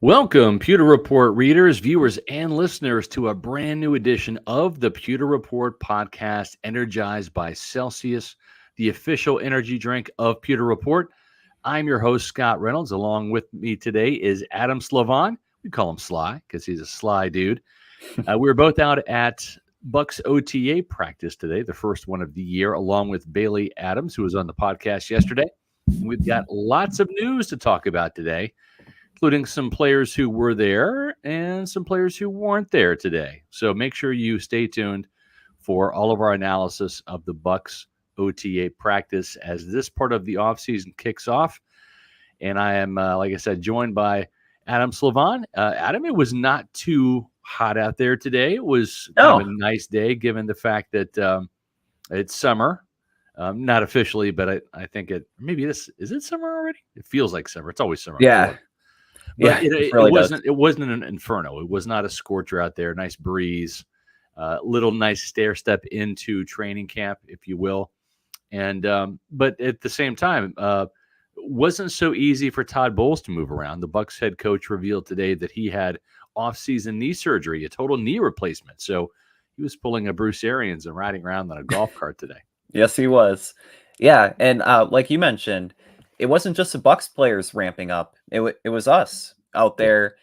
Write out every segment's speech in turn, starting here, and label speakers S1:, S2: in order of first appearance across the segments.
S1: Welcome, Pewter Report readers, viewers, and listeners to a brand new edition of the Pewter Report Podcast, energized by Celsius, the official energy drink of Pewter Report. I'm your host, Scott Reynolds. Along with me today is Adam Slivon. We call him Sly because he's a sly dude. We were both out at Bucs OTA practice today, the first one of the year, along with Bailey Adams, who was on the podcast yesterday. We've got lots of news to talk about today, including some players who were there and some players who weren't there today. So make sure you stay tuned for all of our analysis of the Bucs OTA practice as this part of the offseason kicks off. And I am, like I said, joined by Adam Slivon. Adam, it was not too hot out there today. It was kind of a nice day, given the fact that it's summer. Not officially, but I think is it summer already? It feels like summer. It's always summer.
S2: Yeah.
S1: But
S2: yeah,
S1: it wasn't an inferno. It was not a scorcher out there. Nice breeze, little nice stair step into training camp, if you will. And but at the same time, wasn't so easy for Todd Bowles to move around. The Bucs head coach revealed today that he had off-season knee surgery, a total knee replacement. So he was pulling a Bruce Arians and riding around on a golf cart today.
S2: Yes, he was. Yeah, and like you mentioned, it wasn't just the Bucs players ramping up. It was us out there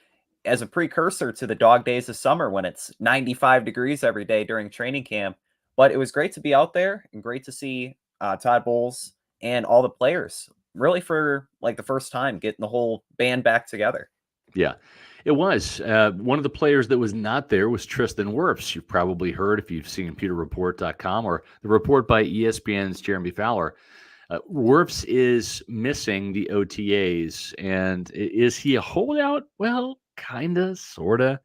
S2: as a precursor to the dog days of summer when it's 95 degrees every day during training camp. But it was great to be out there and great to see Todd Bowles and all the players really for like the first time getting the whole band back together.
S1: Yeah, it was. One of the players that was not there was Tristan Wirfs. You've probably heard if you've seen pewterreport.com or the report by ESPN's Jeremy Fowler. Wirfs is missing the OTAs. And is he a holdout? Well, kind of, sort of.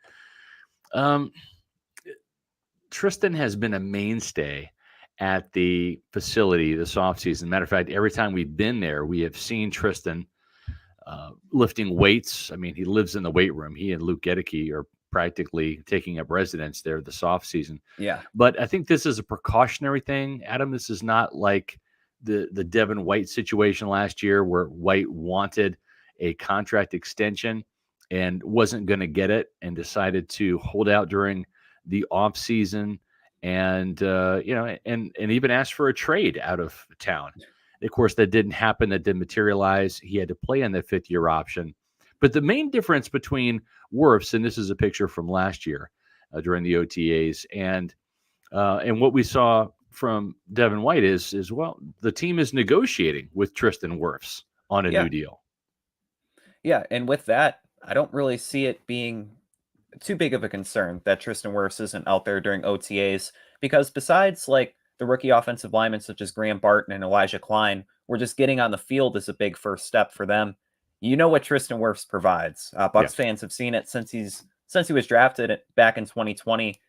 S1: Tristan has been a mainstay at the facility this offseason. Matter of fact, every time we've been there, we have seen Tristan lifting weights. I mean, he lives in the weight room. He and Luke Gedeke are practically taking up residence there this offseason.
S2: Yeah.
S1: But I think this is a precautionary thing, Adam. This is not like the Devin White situation last year where White wanted a contract extension and wasn't going to get it and decided to hold out during the offseason and even asked for a trade out of town. Of course, that didn't happen. That didn't materialize. He had to play on the fifth-year option. But the main difference between Wirfs, and this is a picture from last year during the OTAs, and what we saw from Devin White is the team is negotiating with Tristan Wirfs on a new deal.
S2: Yeah, and with that, I don't really see it being too big of a concern that Tristan Wirfs isn't out there during OTAs, because besides like the rookie offensive linemen such as Graham Barton and Elijah Klein, we're just getting on the field is a big first step for them. You know what Tristan Wirfs provides. Bucs fans have seen it since he was drafted back in 2020.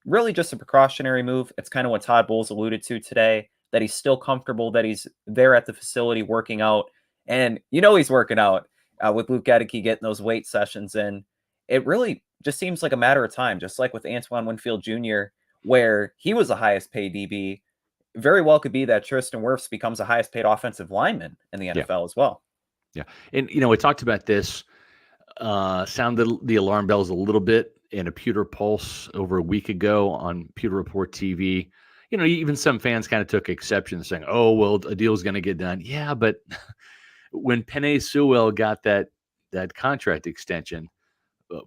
S2: Really just a precautionary move. It's kind of what Todd Bowles alluded to today, that he's still comfortable, that he's there at the facility working out. And he's working out with Luke Gedeke getting those weight sessions in. It really just seems like a matter of time, just like with Antoine Winfield Jr., where he was the highest paid DB. Very well could be that Tristan Wirfs becomes the highest paid offensive lineman in the NFL as well.
S1: Yeah. And, we talked about this, sounded the alarm bells a little bit in a Pewter Pulse over a week ago on Pewter Report TV. Even some fans kind of took exception saying, oh, well, a deal's going to get done. Yeah, but when Penei Sewell got that contract extension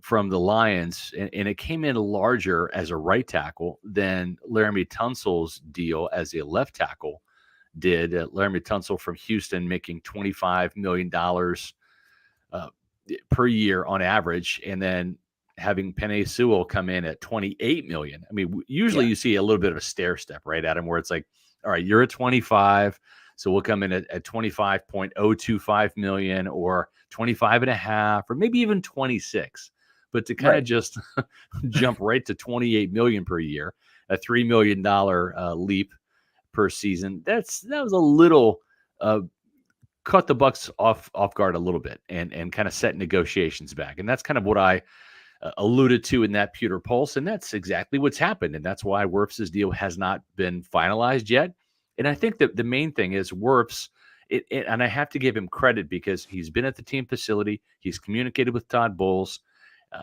S1: from the Lions, and it came in larger as a right tackle than Laramie Tunsil's deal as a left tackle did. Laramie Tunsil from Houston making $25 million per year on average, and then having Penei Sewell come in at $28 million. I mean, usually you see a little bit of a stair step, right, Adam, where it's like, all right, you're at 25, so we'll come in at $25.025 million or 25 and a half, or maybe even 26. But to kind of just jump right to $28 million per year, a $3 million leap per season, that was a little caught the Bucs off guard a little bit and kind of set negotiations back. And that's kind of what I alluded to in that Pewter Pulse, and that's exactly what's happened. And that's why Wirfs' deal has not been finalized yet. And I think that the main thing is Wirfs and I have to give him credit because he's been at the team facility. He's communicated with Todd Bowles.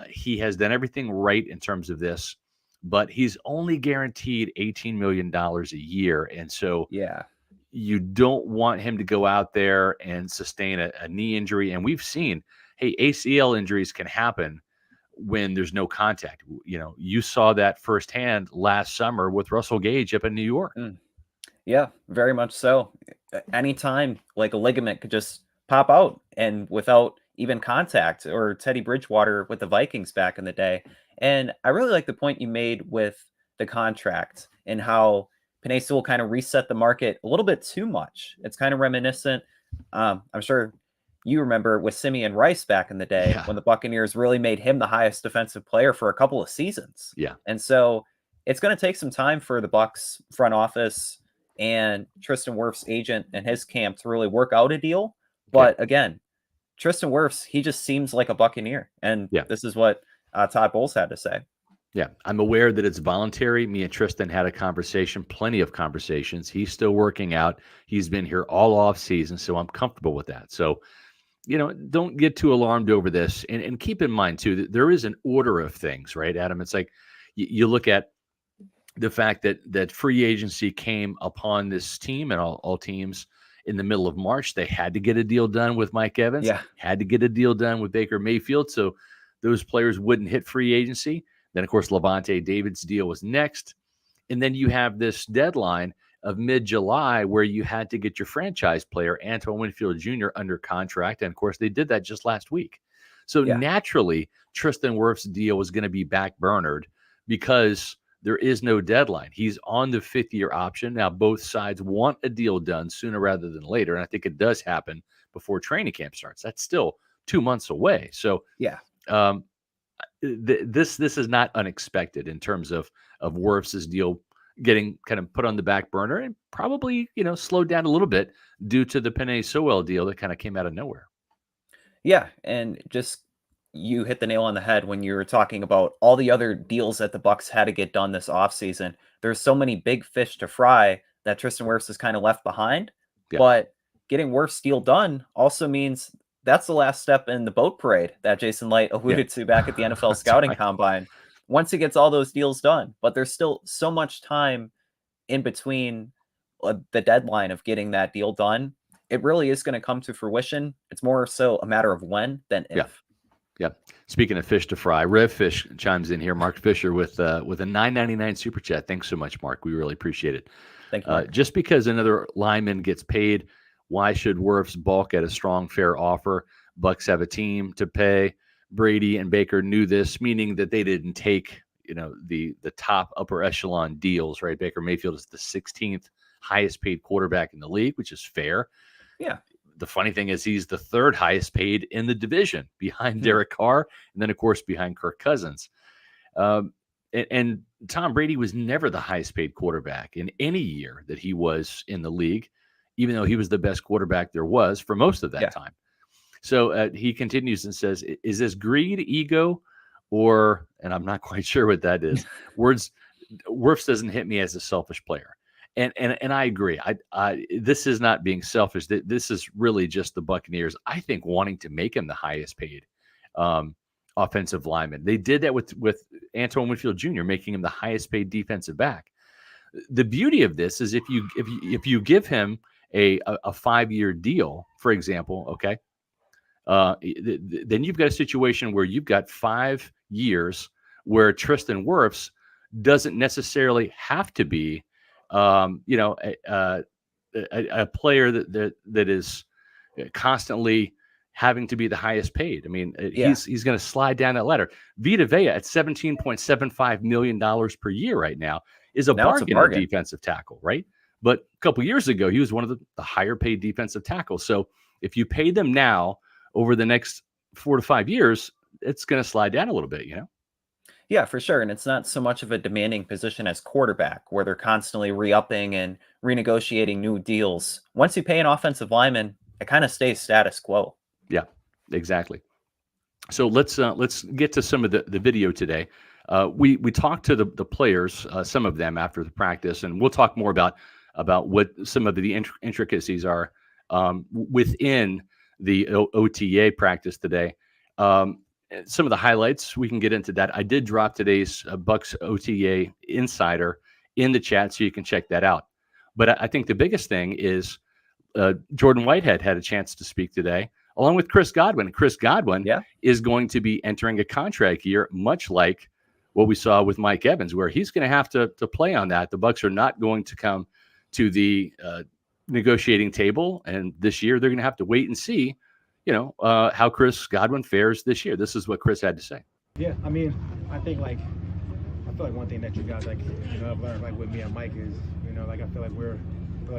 S1: He has done everything right in terms of this, but he's only guaranteed $18 million a year. And so you don't want him to go out there and sustain a knee injury. And we've seen, hey, ACL injuries can happen when there's no contact. You saw that firsthand last summer with Russell Gage up in New York.
S2: Yeah, very much so. Anytime like a ligament could just pop out and without even contact, or Teddy Bridgewater with the Vikings back in the day. And I really like the point you made with the contract and how Penei Sewell kind of reset the market a little bit too much. It's kind of reminiscent. I'm sure you remember with Simeon Rice back in the day when the Buccaneers really made him the highest defensive player for a couple of seasons.
S1: Yeah.
S2: And so it's going to take some time for the Bucs front office and Tristan Wirfs' agent and his camp to really work out a deal. But again, Tristan Wirfs, he just seems like a Buccaneer. And this is what Todd Bowles had to say.
S1: Yeah, I'm aware that it's voluntary. Me and Tristan had a conversation, plenty of conversations. He's still working out. He's been here all off season, so I'm comfortable with that. So, don't get too alarmed over this. And keep in mind, too, that there is an order of things, right, Adam? It's like you look at the fact that free agency came upon this team and all teams in the middle of March. They had to get a deal done with Mike Evans, had to get a deal done with Baker Mayfield, so those players wouldn't hit free agency. Then, of course, Levante David's deal was next. And then you have this deadline of mid-July where you had to get your franchise player, Antoine Winfield Jr., under contract. And, of course, they did that just last week. So naturally, Tristan Wirfs' deal was going to be backburnered because there is no deadline. He's on the fifth-year option. Now, both sides want a deal done sooner rather than later, and I think it does happen before training camp starts. That's still 2 months away. So, this is not unexpected in terms of Wirfs' deal getting kind of put on the back burner and probably, slowed down a little bit due to the Penei Sewell deal that kind of came out of nowhere.
S2: Yeah, and just you hit the nail on the head when you were talking about all the other deals that the Bucs had to get done this offseason. There's so many big fish to fry that Tristan Wirfs is kind of left behind. Yeah. But getting Wirfs' deal done also means that's the last step in the boat parade that Jason Light alluded to back at the NFL Scouting Combine. Once he gets all those deals done, but there's still so much time in between the deadline of getting that deal done. It really is going to come to fruition. It's more so a matter of when than if.
S1: Yeah. Speaking of fish to fry, Rev Fish chimes in here. Mark Fisher with a $9.99 super chat. Thanks so much, Mark. We really appreciate it.
S2: Thank you.
S1: Just because another lineman gets paid, why should Wirfs balk at a strong, fair offer? Bucs have a team to pay. Brady and Baker knew this, meaning that they didn't take, the top upper echelon deals, right? Baker Mayfield is the 16th highest paid quarterback in the league, which is fair.
S2: Yeah.
S1: The funny thing is he's the third highest paid in the division behind Derek Carr and then, of course, behind Kirk Cousins. And Tom Brady was never the highest paid quarterback in any year that he was in the league, even though he was the best quarterback there was for most of that time. So he continues and says, is this greed, ego, or, and I'm not quite sure what that is, Wirfs doesn't hit me as a selfish player. And I agree. This is not being selfish. This is really just the Buccaneers, I think, wanting to make him the highest paid offensive lineman. They did that with Antoine Winfield Jr., making him the highest paid defensive back. The beauty of this is if you give him a 5-year deal, for example, okay, then you've got a situation where you've got 5 years where Tristan Wirfs doesn't necessarily have to be a player that is constantly having to be the highest paid. I mean, he's going to slide down that ladder. Vita Vea at $17.75 million per year right now is a bargain at defensive tackle, right? But a couple years ago, he was one of the higher paid defensive tackles. So if you pay them now over the next 4 to 5 years, it's going to slide down a little bit,
S2: Yeah, for sure. And it's not so much of a demanding position as quarterback, where they're constantly re-upping and renegotiating new deals. Once you pay an offensive lineman, it kind of stays status quo.
S1: Yeah, exactly. So let's get to some of the video today. We talked to the players, some of them after the practice, and we'll talk more about what some of the intricacies are within the OTA practice today. Some of the highlights, we can get into that. I did drop today's Bucs OTA Insider in the chat, so you can check that out. But I think the biggest thing is Jordan Whitehead had a chance to speak today, along with Chris Godwin. Chris Godwin is going to be entering a contract year, much like what we saw with Mike Evans, where he's going to have to play on that. The Bucs are not going to come to the negotiating table, and this year they're going to have to wait and see, how Chris Godwin fares this year. This is what Chris had to say.
S3: Yeah, I mean, I think I feel like one thing that you guys have learned with me and Mike is, I feel like we're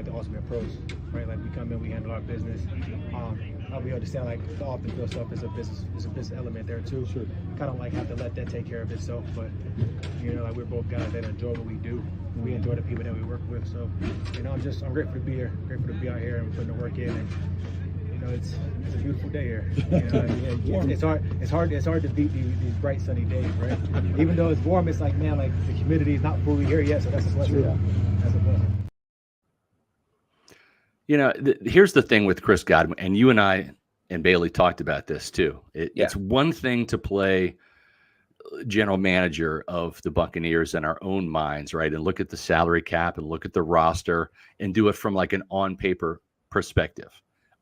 S3: the ultimate pros, right? Like we come in, we handle our business. We understand the off the field stuff is a business element there too. Sure. Kind of have to let that take care of itself. But we're both guys that enjoy what we do. We enjoy the people that we work with. So I'm grateful to be here, grateful to be out here and putting the work in. And it's a beautiful day here. It's hard to beat these bright sunny days, right? Even though it's warm, it's the humidity is not fully here yet. So that's a blessing. Yeah. That's a blessing.
S1: Here's the thing with Chris Godwin, and you and I and Bailey talked about this too. It's one thing to play general manager of the Buccaneers in our own minds, right? And look at the salary cap and look at the roster and do it from an on-paper perspective,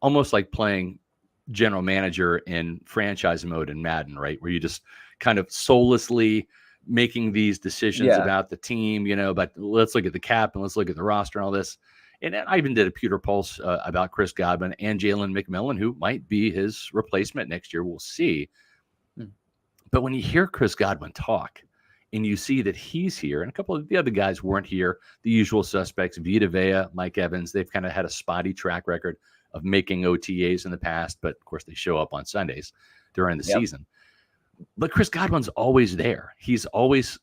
S1: almost like playing general manager in franchise mode in Madden, right? Where you just kind of soullessly making these decisions about the team, but let's look at the cap and let's look at the roster and all this. And I even did a Pewter Pulse about Chris Godwin and Jalen McMillan, who might be his replacement next year. We'll see. But when you hear Chris Godwin talk and you see that he's here and a couple of the other guys weren't here, the usual suspects, Vita Vea, Mike Evans, they've kind of had a spotty track record of making OTAs in the past. But, of course, they show up on Sundays during the season. But Chris Godwin's always there. He's always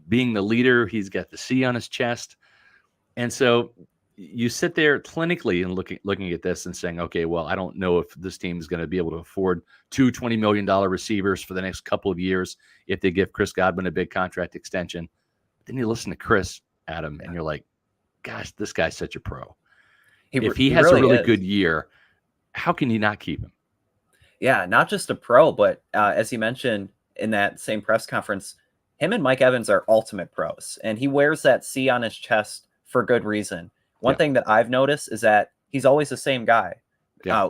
S1: being the leader. He's got the C on his chest. And so you sit there clinically and looking at this and saying, okay, well, I don't know if this team is going to be able to afford two $20 million receivers for the next couple of years if they give Chris Godwin a big contract extension. Then you listen to Chris, Adam, and you're like, gosh, this guy's such a pro. If he has really a really good year, how can you not keep him?
S2: Yeah, not just a pro, but as he mentioned in that same press conference, him and Mike Evans are ultimate pros, and he wears that C on his chest for good reason. One thing that I've noticed is that he's always the same guy.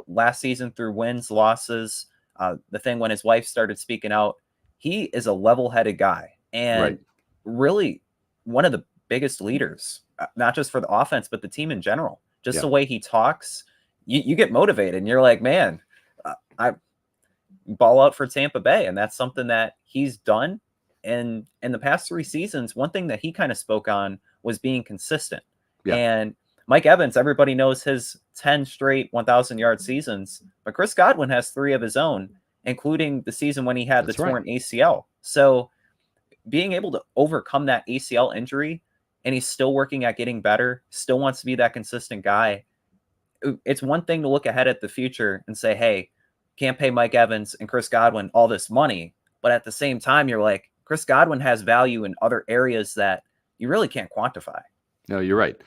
S2: Last season through wins, losses, the thing when his wife started speaking out, he is a level-headed guy and really one of the biggest leaders, not just for the offense, but the team in general. Just the way he talks, you get motivated and you're like, man, I ball out for Tampa Bay. And that's something that he's done. And in the past 3 seasons, one thing that he kind of spoke on was being consistent. And Mike Evans, everybody knows his 10 straight 1,000-yard seasons, but Chris Godwin has 3 of his own, including the season when he had the torn ACL. So being able to overcome that ACL injury, and he's still working at getting better, still wants to be that consistent guy. It's one thing to look ahead at the future and say, hey, can't pay Mike Evans and Chris Godwin all this money. But at the same time, you're like, Chris Godwin has value in other areas that you really can't quantify.
S1: No, you're right.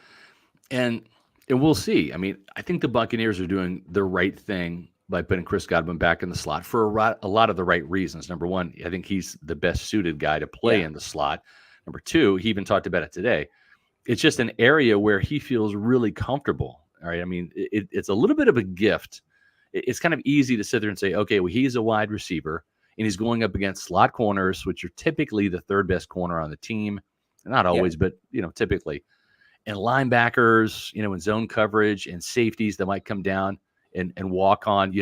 S1: And we'll see. I mean, I think the Buccaneers are doing the right thing by putting Chris Godwin back in the slot for a lot of the right reasons. Number one, I think he's the best suited guy to play in the slot. Number two, he even talked about it today. It's just an area where he feels really comfortable. All right. I mean, it's a little bit of a gift. It's kind of easy to sit there and say, okay, well, he's a wide receiver and he's going up against slot corners, which are typically the third best corner on the team. Not always, but, typically. And linebackers, in zone coverage and safeties that might come down and walk on,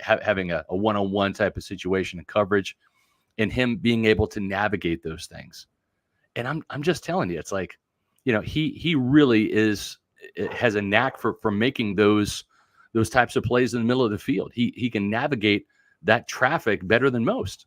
S1: having a one-on-one type of situation and coverage and him being able to navigate those things. And I'm just telling you, it's like, he really has a knack for making those types of plays in the middle of the field. He can navigate that traffic better than most.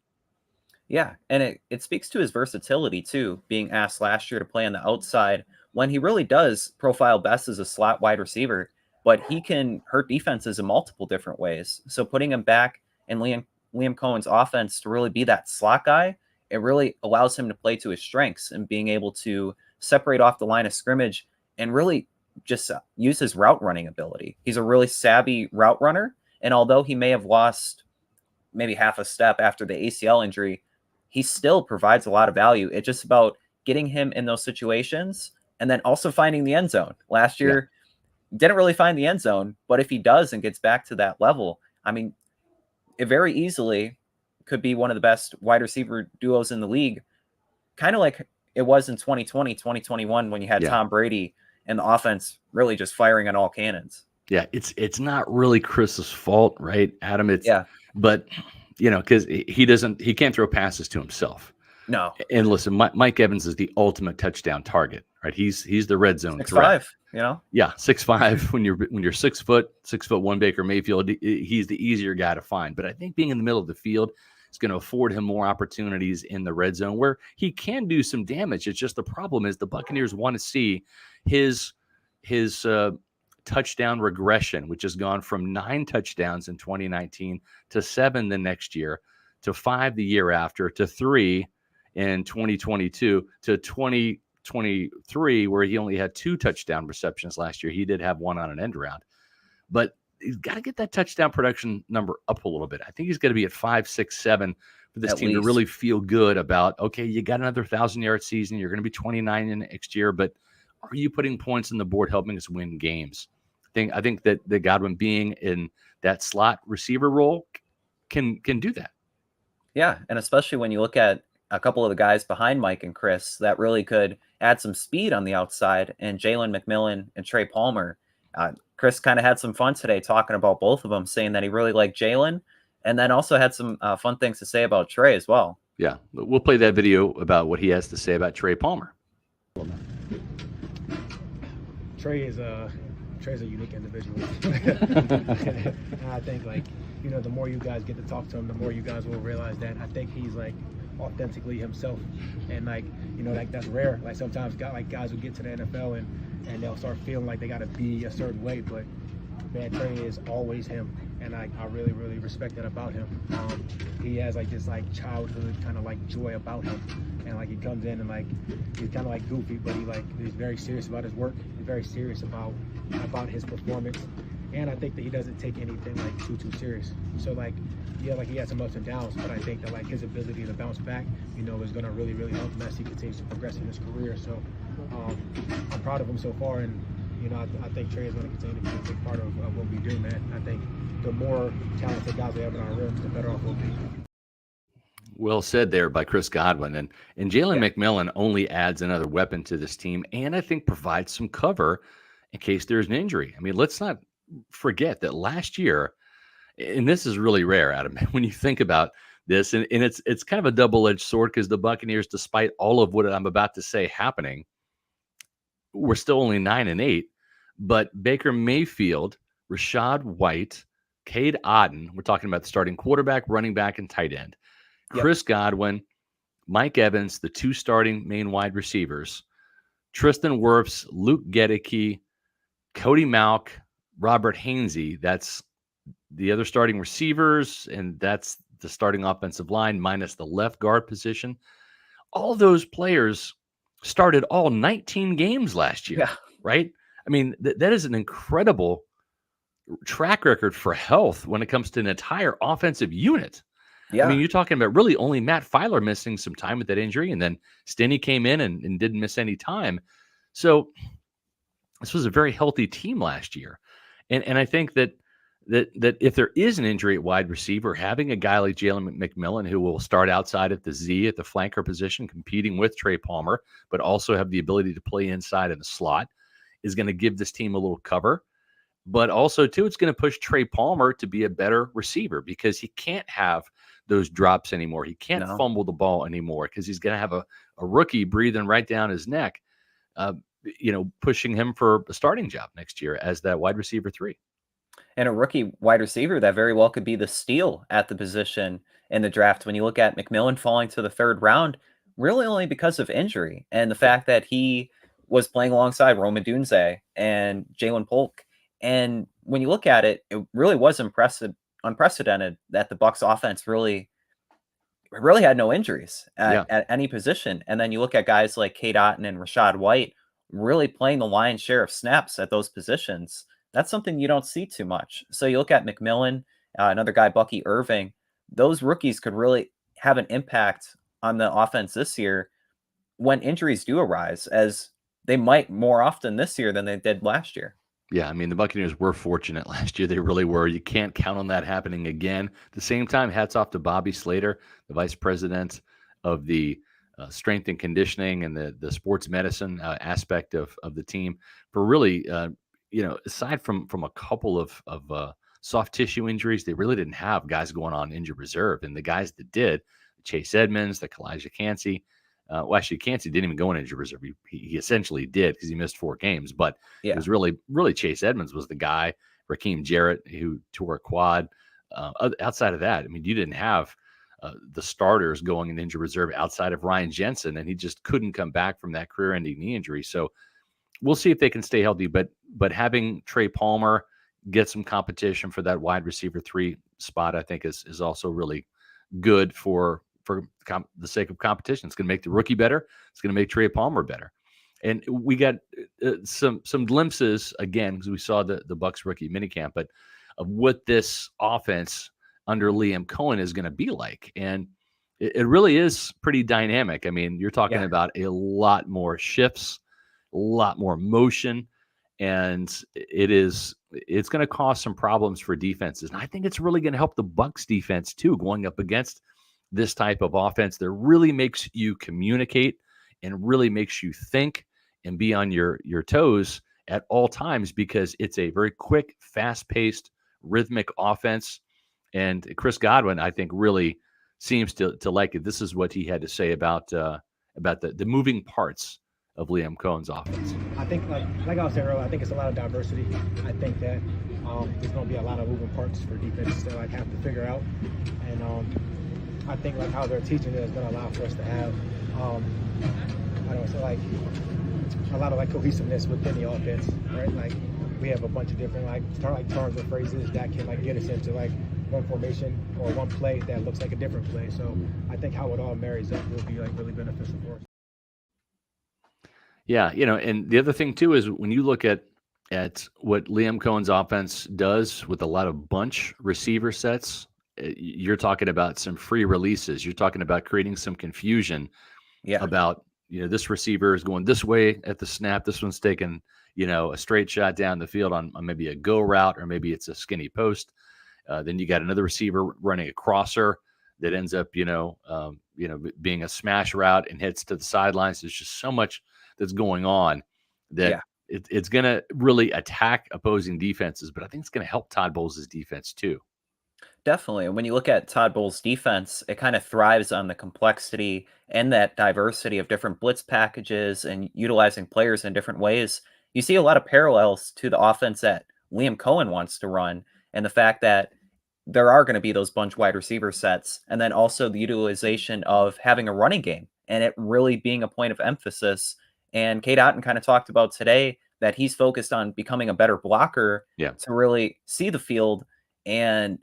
S2: Yeah, and it speaks to his versatility, too, being asked last year to play on the outside when he really does profile best as a slot wide receiver, but he can hurt defenses in multiple different ways. So putting him back in Liam Coen's offense to really be that slot guy, it really allows him to play to his strengths and being able to separate off the line of scrimmage and really just use his route running ability. He's a really savvy route runner. And although he may have lost maybe half a step after the ACL injury, he still provides a lot of value. It's just about getting him in those situations and then also finding the end zone. Last year, didn't really find the end zone, but if he does and gets back to that level, I mean, it very easily could be one of the best wide receiver duos in the league, kind of like it was in 2020, 2021 when you had Tom Brady and the offense really just firing on all cannons.
S1: Yeah, it's not really Chris's fault, right, Adam? But because he can't throw passes to himself.
S2: No.
S1: And listen, Mike Evans is the ultimate touchdown target, right? He's the red zone
S2: 6'5",
S1: threat.
S2: Yeah,
S1: 6'5". When you're 6 foot, 6'1" Baker Mayfield, he's the easier guy to find. But I think being in the middle of the field is going to afford him more opportunities in the red zone where he can do some damage. It's just the problem is the Buccaneers want to see his touchdown regression, which has gone from 9 touchdowns in 2019 to 7 the next year, to 5 the year after, to 3 in 2022, to 2023, where he only had 2 touchdown receptions last year. He did have 1 on an end around, but he's got to get that touchdown production number up a little bit. I think he's going to be at 5, 6, 7 for this team to really feel good about, okay, you got another 1,000-yard season. You're going to be 29 in next year, but are you putting points on the board, helping us win games? I think that the Godwin being in that slot receiver role can do that.
S2: Yeah, and especially when you look at a couple of the guys behind Mike and Chris that really could add some speed on the outside, and Jalen McMillan and Trey Palmer. Chris kind of had some fun today talking about both of them, saying that he really liked Jalen, and then also had some fun things to say about Trey as well.
S1: Yeah, we'll play that video about what he has to say about Trey Palmer.
S3: Trey's a unique individual. And I think, the more you guys get to talk to him, the more you guys will realize that I think he's authentically himself, and that's rare. Sometimes guys will get to the NFL and they'll start feeling like they got to be a certain way, but man, Trey is always him, and I really, really respect that about him. He has this childhood kind of joy about him, and he comes in and he's kind of goofy, but he's very serious about his work. He's very serious about his performance, and I think that he doesn't take anything too serious. So he has some ups and downs, but I think that his ability to bounce back, is going to really, really help him as he continues to progress in his career. So I'm proud of him so far, and I think Trey is going to continue to be a big part of what we do, man. I think the more talented guys we have in our rooms, the better off we'll be.
S1: Well said there by Chris Godwin. And Jalen McMillan only adds another weapon to this team, and I think provides some cover in case there's an injury. I mean, let's not forget that last year, and this is really rare, Adam, when you think about this, and it's kind of a double-edged sword, because the Buccaneers, despite all of what I'm about to say happening, we're still only 9-8. But Baker Mayfield, Rachaad White, Cade Otton, we're talking about the starting quarterback, running back, and tight end. Chris Godwin, Mike Evans, the 2 starting main wide receivers, Tristan Wirfs, Luke Gedeke, Cody Mauch, Robert Hainsey. That's the other starting receivers, and that's the starting offensive line minus the left guard position. All those players started all 19 games last year, right? I mean, that is an incredible track record for health when it comes to an entire offensive unit. I mean, you're talking about really only Matt Filer missing some time with that injury, and then Stinney came in and didn't miss any time. So this was a very healthy team last year. And I think that if there is an injury at wide receiver, having a guy like Jalen McMillan, who will start outside at the Z at the flanker position, competing with Trey Palmer, but also have the ability to play inside in the slot, is going to give this team a little cover. But also, too, it's going to push Trey Palmer to be a better receiver, because he can't have those drops anymore. He can't fumble the ball anymore, because he's going to have a rookie breathing right down his neck, pushing him for a starting job next year as that wide receiver 3.
S2: And a rookie wide receiver that very well could be the steal at the position in the draft. When you look at McMillan falling to the 3rd round, really only because of injury and the fact that he was playing alongside Rome Odunze and Jalen Polk. And when you look at it, it really was unprecedented that the Bucs offense really had no injuries at any position. And then you look at guys like Cade Otton and Rachaad White, really playing the lion's share of snaps at those positions. That's something you don't see too much. So you look at McMillan, another guy, Bucky Irving, those rookies could really have an impact on the offense this year when injuries do arise, as they might more often this year than they did last year.
S1: Yeah, I mean, the Buccaneers were fortunate last year. They really were. You can't count on that happening again. At the same time, hats off to Bobby Slater, the vice president of the strength and conditioning and the sports medicine aspect of the team, for really, aside from a couple of soft tissue injuries, they really didn't have guys going on injured reserve. And the guys that did, Chase Edmonds, the Kalijah Cansey, actually, Cansey didn't even go on injured reserve. He essentially did because he missed 4 games. But it was really Chase Edmonds was the guy. Raheem Jarrett, who tore a quad. Outside of that, I mean, you didn't have the starters going in injured reserve outside of Ryan Jensen, and he just couldn't come back from that career-ending knee injury. So we'll see if they can stay healthy. But having Trey Palmer get some competition for that wide receiver 3 spot, I think is also really good for the sake of competition. It's going to make the rookie better. It's going to make Trey Palmer better. And we got some glimpses, again, because we saw the Bucs rookie minicamp, but of what this offense under Liam Coen is going to be like. And it really is pretty dynamic. I mean, you're talking about a lot more shifts, a lot more motion, and it's going to cause some problems for defenses. And I think it's really going to help the Bucs defense too, going up against this type of offense that really makes you communicate and really makes you think and be on your toes at all times, because it's a very quick, fast-paced, rhythmic offense. And Chris Godwin, I think, really seems to like it. This is what he had to say about the moving parts of Liam Coen's offense.
S3: I think, like I was saying earlier, I think it's a lot of diversity. I think that there's going to be a lot of moving parts for defenses to have to figure out. And I think how they're teaching it is going to allow for us to have, a lot of cohesiveness within the offense, right? Like, we have a bunch of different terms or phrases that can get us into one formation or one play that looks like a different play. So I think how it all marries up will be really beneficial for us.
S1: Yeah, and the other thing too is when you look at what Liam Coen's offense does with a lot of bunch receiver sets, you're talking about some free releases. You're talking about creating some confusion about, this receiver is going this way at the snap. This one's taking, a straight shot down the field on maybe a go route, or maybe it's a skinny post. Then you got another receiver running a crosser that ends up, being a smash route and hits to the sidelines. There's just so much that's going on that it's going to really attack opposing defenses, but I think it's going to help Todd Bowles' defense too.
S2: Definitely. And when you look at Todd Bowles' defense, it kind of thrives on the complexity and that diversity of different blitz packages and utilizing players in different ways. You see a lot of parallels to the offense that Liam Coen wants to run, and the fact that there are going to be those bunch wide receiver sets, and then also the utilization of having a running game and it really being a point of emphasis. And Cade Otton kind of talked about today that he's focused on becoming a better blocker to really see the field and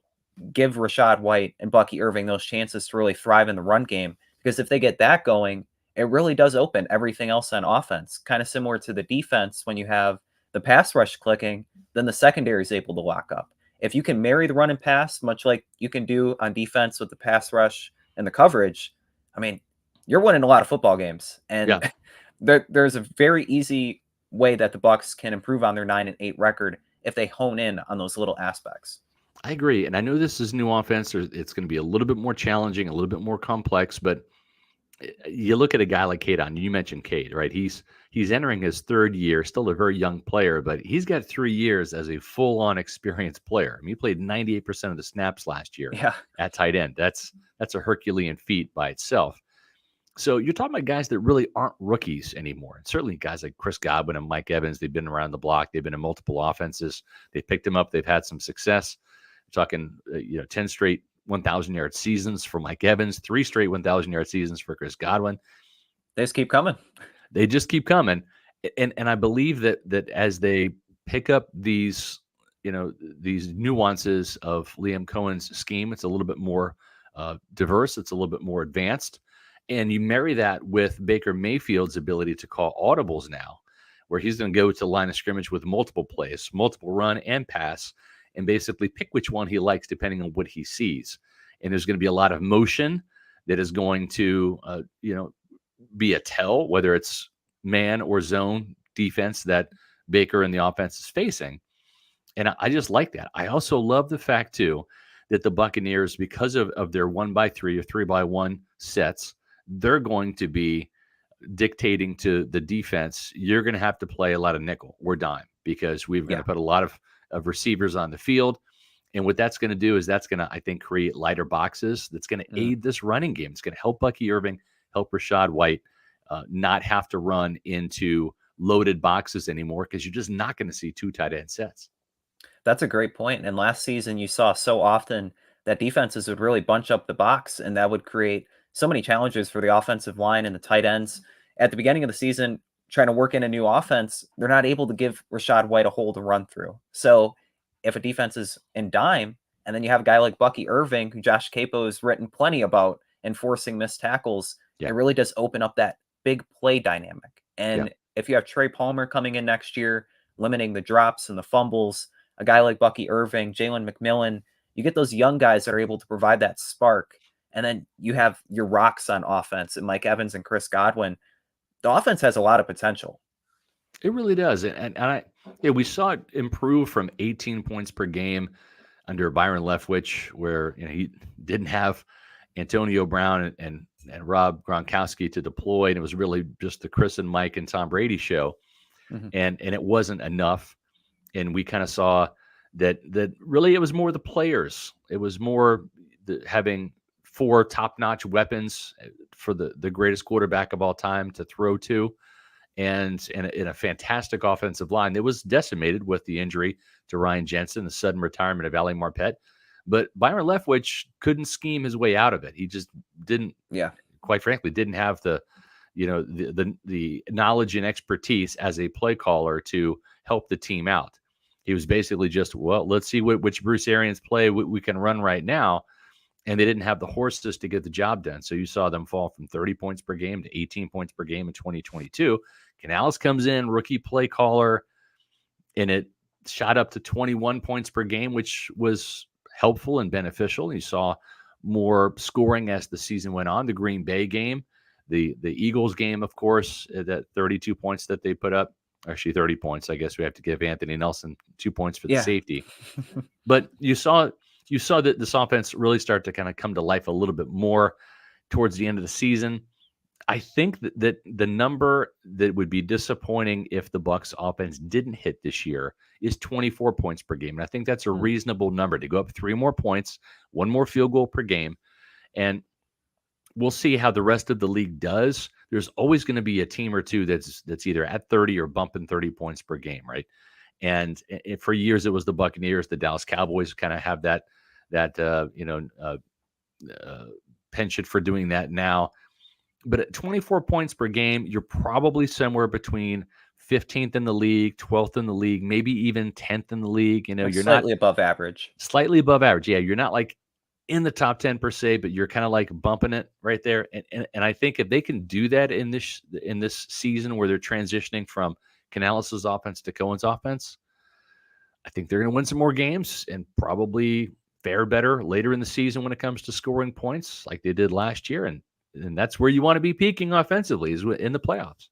S2: give Rachaad White and Bucky Irving those chances to really thrive in the run game. Because if they get that going, it really does open everything else on offense. Kind of similar to the defense, when you have the pass rush clicking, then the secondary is able to lock up. If you can marry the run and pass, much like you can do on defense with the pass rush and the coverage, I mean, you're winning a lot of football games. And there's a very easy way that the Bucs can improve on their 9-8 record if they hone in on those little aspects.
S1: I agree. And I know this is new offense. It's going to be a little bit more challenging, a little bit more complex, but you look at a guy like Cade Otton. You mentioned Cade, right? He's entering his 3rd year, still a very young player, but he's got 3 years as a full-on experienced player. I mean, he played 98% of the snaps last year at tight end. That's a Herculean feat by itself. So you're talking about guys that really aren't rookies anymore. And certainly guys like Chris Godwin and Mike Evans, they've been around the block. They've been in multiple offenses. They picked them up. They've had some success. We're talking, 10 straight 1,000-yard seasons for Mike Evans, 3 straight 1,000-yard seasons for Chris Godwin.
S2: They just keep coming.
S1: They just keep coming. And I believe that as they pick up these nuances of Liam Coen's scheme, it's a little bit more diverse. It's a little bit more advanced. And you marry that with Baker Mayfield's ability to call audibles now, where he's going to go to the line of scrimmage with multiple plays, multiple run and pass, and basically pick which one he likes depending on what he sees. And there's going to be a lot of motion that is going to, be a tell, whether it's man or zone defense that Baker and the offense is facing. And I just like that. I also love the fact, too, that the Buccaneers, because of their 1x3 or 3x1 sets, they're going to be dictating to the defense, you're going to have to play a lot of nickel or dime because we're going to put a lot of receivers on the field. And what that's going to do is that's going to, I think, create lighter boxes. That's going to aid this running game. It's going to help Bucky Irving, help Rachaad White not have to run into loaded boxes anymore because you're just not going to see two tight end sets.
S2: That's a great point. And last season, you saw so often that defenses would really bunch up the box, and that would create so many challenges for the offensive line and the tight ends. At the beginning of the season, trying to work in a new offense, they're not able to give Rachaad White a hole to run through. So if a defense is in dime, and then you have a guy like Bucky Irving, who Josh Capo has written plenty about enforcing missed tackles, it really does open up that big play dynamic. And if you have Trey Palmer coming in next year, limiting the drops and the fumbles, a guy like Bucky Irving, Jalen McMillan, you get those young guys that are able to provide that spark. And then you have your rocks on offense and Mike Evans and Chris Godwin. The offense has a lot of potential.
S1: It really does. And we saw it improve from 18 points per game under Byron Leftwich, where he didn't have Antonio Brown and Rob Gronkowski to deploy. And it was really just the Chris and Mike and Tom Brady show. And it wasn't enough. And we kind of saw that really it was more the players. It was more having four top-notch weapons for the greatest quarterback of all time to throw to, and in a fantastic offensive line that was decimated with the injury to Ryan Jensen, the sudden retirement of Ali Marpet. But Byron Leftwich couldn't scheme his way out of it. He just didn't, quite frankly, didn't have the knowledge and expertise as a play caller to help the team out. He was basically just, well, let's see which Bruce Arians play we can run right now. And they didn't have the horses to get the job done. So you saw them fall from 30 points per game to 18 points per game in 2022. Canales comes in, rookie play caller, and it shot up to 21 points per game, which was helpful and beneficial. You saw more scoring as the season went on. The Green Bay game, the Eagles game, of course, that 32 points that they put up. Actually, 30 points. I guess we have to give Anthony Nelson 2 points for the safety. But you saw that this offense really start to kind of come to life a little bit more towards the end of the season. I think that the number that would be disappointing if the Bucs offense didn't hit this year is 24 points per game. And I think that's a reasonable number to go up 3 more points, 1 more field goal per game. And we'll see how the rest of the league does. There's always going to be a team or two that's either at 30 or bumping 30 points per game, right? And for years it was the Buccaneers, the Dallas Cowboys kind of have that penchant for doing that now. But at 24 points per game, you're probably somewhere between 15th in the league, 12th in the league, maybe even 10th in the league. You're
S2: slightly above average.
S1: Slightly above average. Yeah, you're not like in the top 10 per se, but you're kind of like bumping it right there. And I think if they can do that in this season where they're transitioning from Canales' offense to Coen's offense, I think they're going to win some more games and probably fare better later in the season when it comes to scoring points like they did last year. And that's where you want to be peaking offensively, is in the playoffs.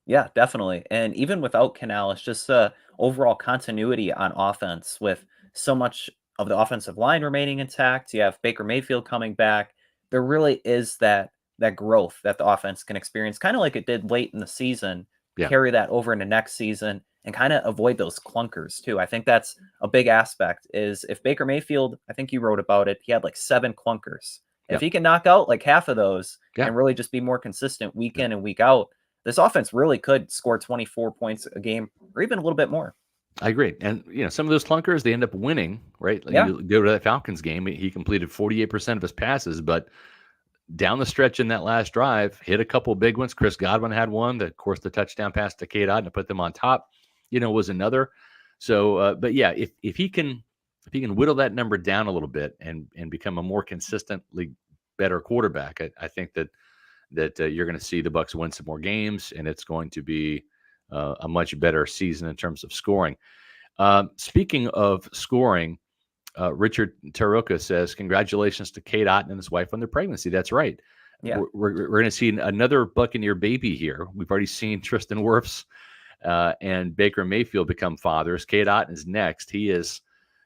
S2: Yeah, definitely. And even without Canales, just overall continuity on offense with so much of the offensive line remaining intact. You have Baker Mayfield coming back. There really is that growth that the offense can experience, kind of like it did late in the season, carry that over into next season and kind of avoid those clunkers too. I think that's a big aspect is if Baker Mayfield, I think you wrote about it, he had like 7 clunkers. If he can knock out like half of those and really just be more consistent week in and week out, this offense really could score 24 points a game or even a little bit more.
S1: I agree. And, some of those clunkers, they end up winning, right? You go to that Falcons game, he completed 48% of his passes, but down the stretch in that last drive, hit a couple of big ones. Chris Godwin had one. Of course, the touchdown pass to Cade Otton to put them on top, was another. So, but yeah, if he can whittle that number down a little bit and become a more consistently better quarterback, I think that you're going to see the Bucs win some more games, and it's going to be a much better season in terms of scoring. Speaking of scoring, Richard Taruka says, congratulations to Kate Otten and his wife on their pregnancy. That's right.
S2: Yeah.
S1: We're going to see another Buccaneer baby here. We've already seen Tristan Wirfs and Baker Mayfield become fathers. Kate Otten is next. He is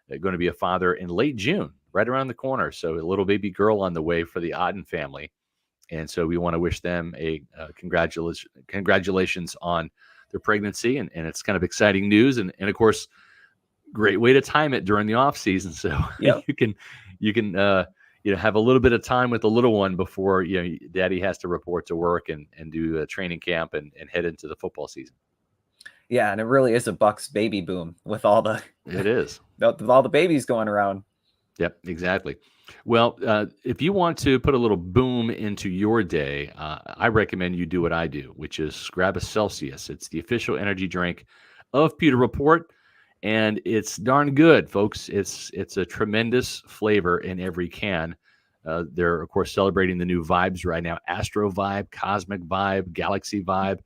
S1: going to be a father in late June, right around the corner. So a little baby girl on the way for the Otten family. And so we want to wish them a congratulations on their pregnancy. And it's kind of exciting news. And of course, great way to time it during the off season. So
S2: Yep.
S1: you can have a little bit of time with the little one before, daddy has to report to work and do a training camp and head into the football season.
S2: Yeah. And it really is a Bucs baby boom with all the,
S1: It is.
S2: with all the babies going around.
S1: Yep, exactly. Well, if you want to put a little boom into your day, I recommend you do what I do, which is grab a Celsius. It's the official energy drink of Pewter Report, and it's darn good, folks. It's a tremendous flavor in every can. They're, of course, celebrating the new vibes right now: Astro Vibe, Cosmic Vibe, Galaxy Vibe.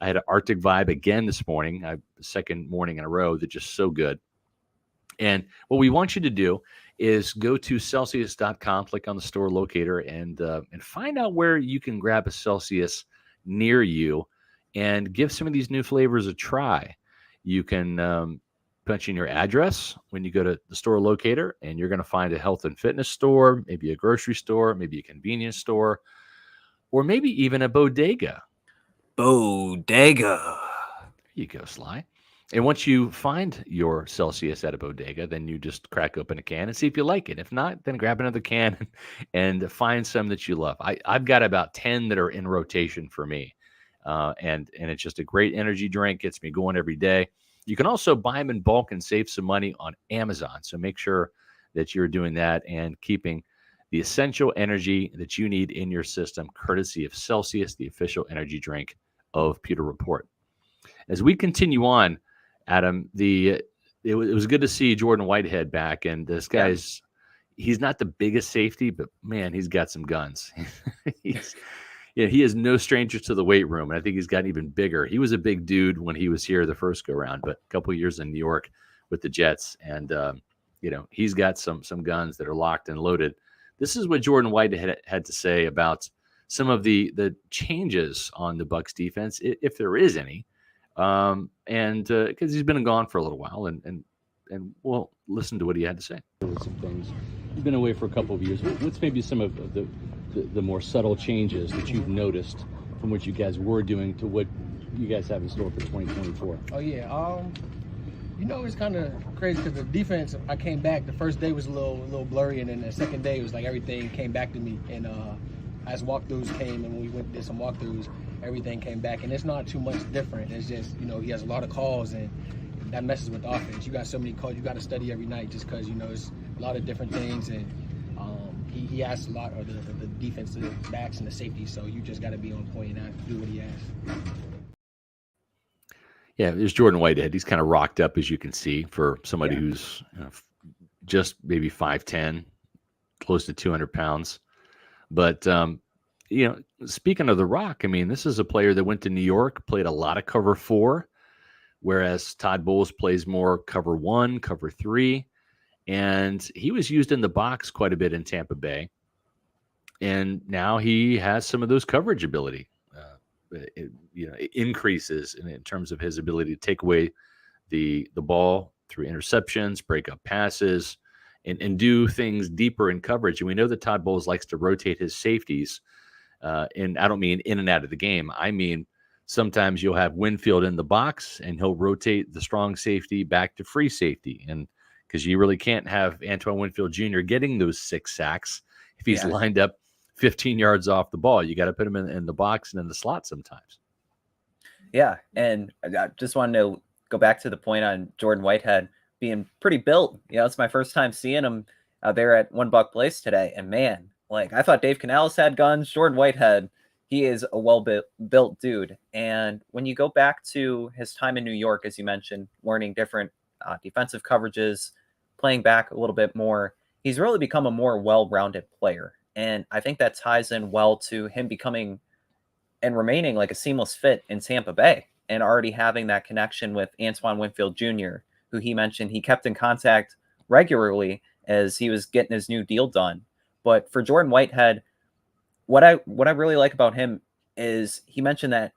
S1: I had an Arctic Vibe again this morning, second morning in a row. They're just so good. And what we want you to do is go to Celsius.com, click on the store locator, and find out where you can grab a Celsius near you and give some of these new flavors a try. You can punch in your address when you go to the store locator, and you're going to find a health and fitness store, maybe a grocery store, maybe a convenience store, or maybe even a bodega.
S2: Bodega.
S1: There you go, Sly. And once you find your Celsius at a bodega, then you just crack open a can and see if you like it. If not, then grab another can and find some that you love. I've got about 10 that are in rotation for me. And it's just a great energy drink. Gets me going every day. You can also buy them in bulk and save some money on Amazon. So make sure that you're doing that and keeping the essential energy that you need in your system, courtesy of Celsius, the official energy drink of Pewter Report. As we continue on, Adam, it was good to see Jordan Whitehead back, and this guy's he's not the biggest safety, but man, he's got some guns. He is no stranger to the weight room, and I think he's gotten even bigger. He was a big dude when he was here the first go round, but a couple of years in New York with the Jets, and he's got some guns that are locked and loaded. This is what Jordan Whitehead had to say about some of the changes on the Bucs defense, if there is any. And because he's been gone for a little while, and we'll listen to what he had to say.
S4: Some things. You've been away for a couple of years. What's maybe some of the more subtle changes that you've noticed from what you guys were doing to what you guys have in store for 2024?
S5: Oh yeah, it's kind of crazy because the defense. I came back. The first day was a little blurry, and then the second day it was like everything came back to me. And as walkthroughs came, and when we did some walkthroughs, everything came back, and it's not too much different. It's just, he has a lot of calls, and that messes with the offense. You got so many calls, you got to study every night just because, it's a lot of different things, and he asks a lot of the defensive backs and the safety, so you just got to be on point and do what he asks.
S1: Yeah, there's Jordan Whitehead. He's kind of rocked up, as you can see, for somebody who's just maybe 5'10", close to 200 pounds. But, speaking of the Rock, I mean, this is a player that went to New York, played a lot of cover 4, whereas Todd Bowles plays more cover 1, cover 3. And he was used in the box quite a bit in Tampa Bay. And now he has some of those coverage ability. It increases in terms of his ability to take away the ball through interceptions, break up passes, and do things deeper in coverage. And we know that Todd Bowles likes to rotate his safeties. And I don't mean in and out of the game. I mean, sometimes you'll have Winfield in the box and he'll rotate the strong safety back to free safety. And because you really can't have Antoine Winfield Jr. getting those 6 sacks if he's lined up 15 yards off the ball. You got to put him in the box and in the slot sometimes.
S2: Yeah. And I just wanted to go back to the point on Jordan Whitehead being pretty built. It's my first time seeing him out there at One Buck Place today. And man, I thought Dave Canales had guns. Jordan Whitehead, he is a well-built dude. And when you go back to his time in New York, as you mentioned, learning different defensive coverages, playing back a little bit more, he's really become a more well-rounded player. And I think that ties in well to him becoming and remaining like a seamless fit in Tampa Bay. and already having that connection with Antoine Winfield Jr., who he mentioned he kept in contact regularly as he was getting his new deal done. But for Jordan Whitehead, what I really like about him is he mentioned that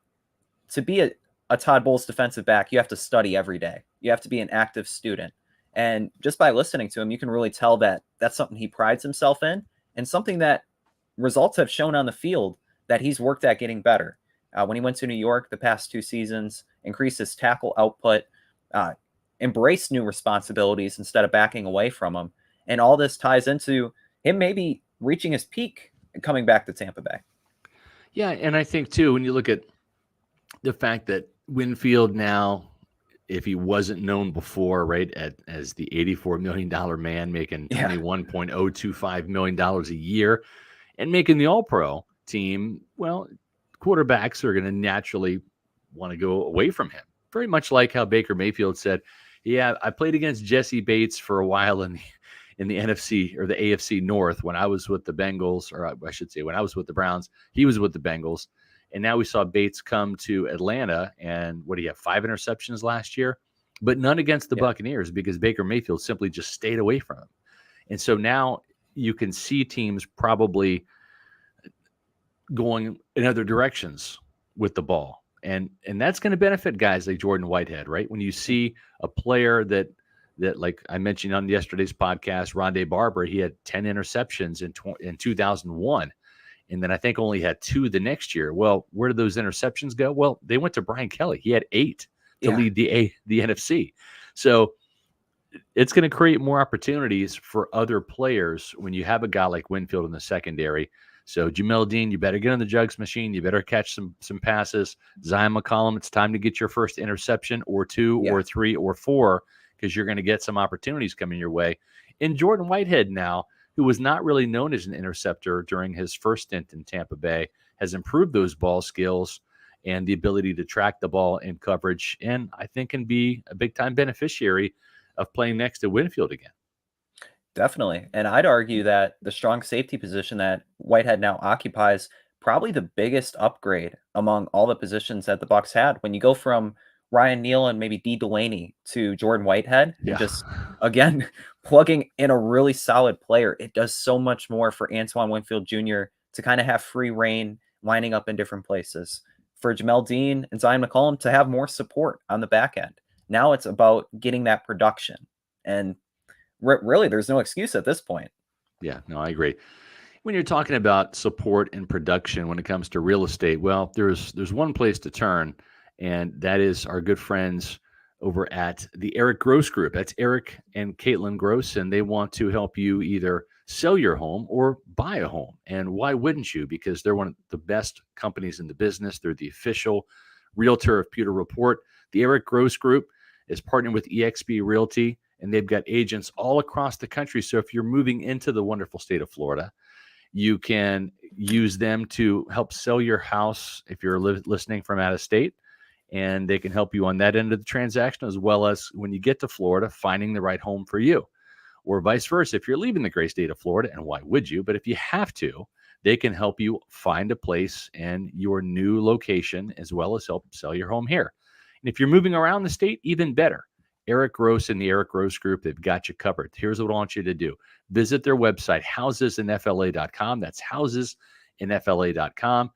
S2: to be a Todd Bowles defensive back, you have to study every day. You have to be an active student. And just by listening to him, you can really tell that that's something he prides himself in and something that results have shown on the field that he's worked at getting better. When he went to New York the past 2 seasons, increased his tackle output, embraced new responsibilities instead of backing away from them. And all this ties into him maybe reaching his peak and coming back to Tampa Bay.
S1: Yeah, and I think, too, when you look at the fact that Winfield now, if he wasn't known before, right, as the $84 million man making $21.025 million a year and making the All-Pro team, well, quarterbacks are going to naturally want to go away from him. Very much like how Baker Mayfield said, yeah, I played against Jesse Bates for a while in the NFC or the AFC North when I was with the Bengals, or I should say when I was with the Browns, he was with the Bengals. And now we saw Bates come to Atlanta, and what do you have, 5 interceptions last year? But none against the Buccaneers because Baker Mayfield simply just stayed away from him. And so now you can see teams probably going in other directions with the ball. And that's going to benefit guys like Jordan Whitehead, right? When you see a player that like I mentioned on yesterday's podcast, Rondé Barber, he had 10 interceptions in 2001. And then I think only had 2 the next year. Well, where did those interceptions go? Well, they went to Brian Kelly. He had 8 to lead the NFC. So it's going to create more opportunities for other players when you have a guy like Winfield in the secondary. So Jamel Dean, you better get on the jugs machine. You better catch some passes. Zion McCollum, it's time to get your first interception or 2 or 3 or 4 because you're going to get some opportunities coming your way. And Jordan Whitehead now, who was not really known as an interceptor during his first stint in Tampa Bay, has improved those ball skills and the ability to track the ball in coverage, and I think can be a big-time beneficiary of playing next to Winfield again.
S2: Definitely. And I'd argue that the strong safety position that Whitehead now occupies, probably the biggest upgrade among all the positions that the Bucs had. When you go from Ryan Neal and maybe Dee Delaney to Jordan Whitehead, and just, again, plugging in a really solid player, it does so much more for Antoine Winfield Jr. to kind of have free reign, lining up in different places. For Jamel Dean and Zion McCollum to have more support on the back end. Now it's about getting that production. And really, there's no excuse at this point.
S1: Yeah, no, I agree. When you're talking about support and production when it comes to real estate, well, there's one place to turn, and that is our good friends over at the Eric Gross Group. That's Eric and Caitlin Gross, and they want to help you either sell your home or buy a home. And why wouldn't you? Because they're one of the best companies in the business. They're the official realtor of Pewter Report. The Eric Gross Group is partnering with eXp Realty, and they've got agents all across the country. So if you're moving into the wonderful state of Florida, you can use them to help sell your house if you're listening from out of state. And they can help you on that end of the transaction, as well as when you get to Florida, finding the right home for you. Or vice versa, if you're leaving the great state of Florida, and why would you? But if you have to, they can help you find a place in your new location, as well as help sell your home here. And if you're moving around the state, even better. Eric Gross and the Eric Gross Group, they've got you covered. Here's what I want you to do. Visit their website, housesinfla.com. That's housesinfla.com.